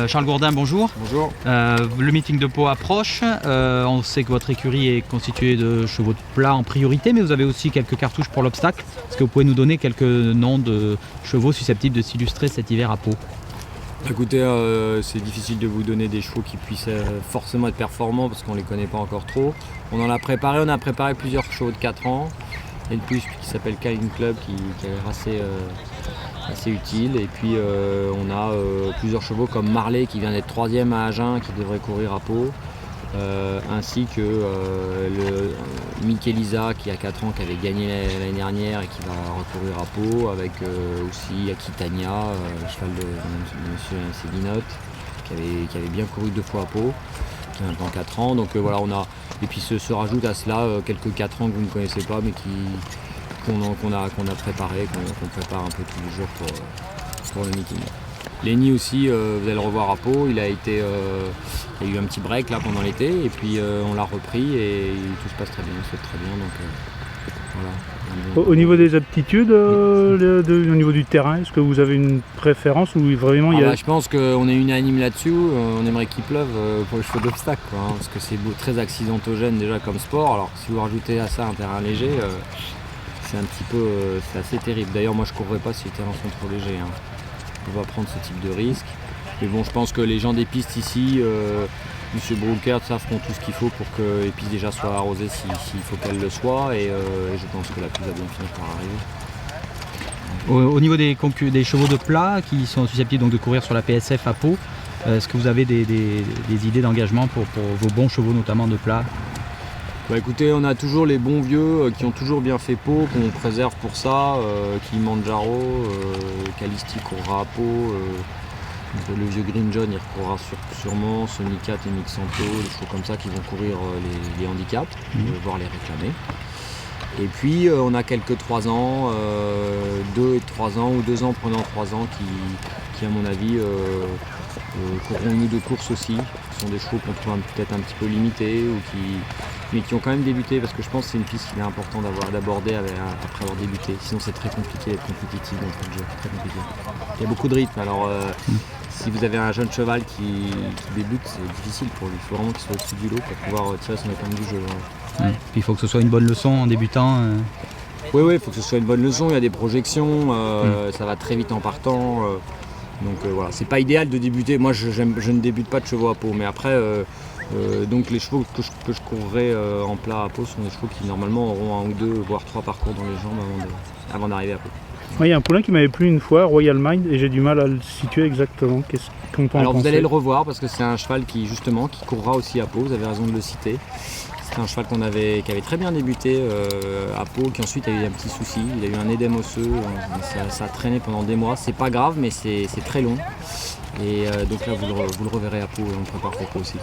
Charles Gourdin, bonjour. Bonjour. Le meeting de Pau approche. On sait que votre écurie est constituée de chevaux de plat en priorité, mais vous avez aussi quelques cartouches pour l'obstacle. Est-ce que vous pouvez nous donner quelques noms de chevaux susceptibles de s'illustrer cet hiver à Pau? Écoutez, c'est difficile de vous donner des chevaux qui puissent forcément être performants parce qu'on ne les connaît pas encore trop. On a préparé plusieurs chevaux de 4 ans. Et une plus qui s'appelle Calvin Club qui a l'air assez utile. Et puis on a plusieurs chevaux comme Marley qui vient d'être 3e à Agen qui devrait courir à Pau. Ainsi que le Michelisa qui a 4 ans qui avait gagné l'année dernière et qui va recourir à Pau, avec aussi Aquitania, cheval de monsieur Séguinotte qui avait bien couru 2 fois à Pau, qui a maintenant 4 ans. Donc voilà, on a. Et puis se rajoute à cela quelques 4 ans que vous ne connaissez pas mais qu'on a préparé, qu'on prépare un peu tous les jours pour le meeting. Lenny aussi, vous allez le revoir à Pau, il y a eu un petit break là pendant l'été et puis on l'a repris et tout se passe très bien, il saute très bien, donc voilà. Au niveau des aptitudes, au niveau du terrain, est-ce que vous avez une préférence ou vraiment il y a... Je pense qu'on est unanime là-dessus, on aimerait qu'il pleuve pour les chevaux d'obstacle, parce que c'est très accidentogène déjà comme sport, alors si vous rajoutez à ça un terrain léger, c'est assez terrible. D'ailleurs moi je ne courrais pas si les terrains sont trop légers. On va prendre ce type de risque. Mais bon, je pense que les gens des pistes ici, M. Brookert, feront tout ce qu'il faut pour que les pistes déjà soient arrosées s'il faut qu'elles le soient. Et je pense que la pluie va bien finir par arriver. Au niveau des chevaux de plat qui sont susceptibles donc de courir sur la PSF à Pau, est-ce que vous avez des idées d'engagement pour vos bons chevaux, notamment de plat? Écoutez, on a toujours les bons vieux qui ont toujours bien fait Pau, qu'on préserve pour ça, Kilimanjaro, Calisti courra à Pau, le vieux Green John il recourra sûrement, Sony 4 et Mixanto, des chevaux comme ça qui vont courir les handicaps, voire les réclamer. Et puis on a quelques 3 ans, 2 et 3 ans ou 2 ans prenant 3 ans qui à mon avis courront une ou 2 courses aussi. Ce sont des chevaux qu'on trouve peut-être un petit peu limités mais qui ont quand même débuté, parce que je pense que c'est une piste qu'il est important d'aborder après avoir débuté. Sinon c'est très compliqué d'être compétitif dans le jeu, très compliqué. Il y a beaucoup de rythme, alors si vous avez un jeune cheval qui débute, c'est difficile pour lui. Il faut vraiment qu'il soit au-dessus du lot pour pouvoir tirer son épingle du jeu. Puis il faut que ce soit une bonne leçon en débutant. Oui, il faut que ce soit une bonne leçon, il y a des projections, ça va très vite en partant. Donc voilà, c'est pas idéal de débuter. Moi je ne débute pas de chevaux à Pau, mais après donc les chevaux que je courrai en plat à Pau sont des chevaux qui normalement auront 1 ou 2 voire 3 parcours dans les jambes avant d'arriver à Pau. Il y a un poulain qui m'avait plu une fois, Royal Mind, et j'ai du mal à le situer exactement. Qu'est-ce qu'on peut en penser ? Alors vous allez le revoir parce que c'est un cheval qui courra aussi à Pau, vous avez raison de le citer. C'est un cheval qui avait très bien débuté à Pau, qui ensuite a eu un petit souci, il a eu un édème osseux, ça a traîné pendant des mois, c'est pas grave mais c'est très long. Et donc là vous le reverrez à Pau et on prépare pour Pau aussi.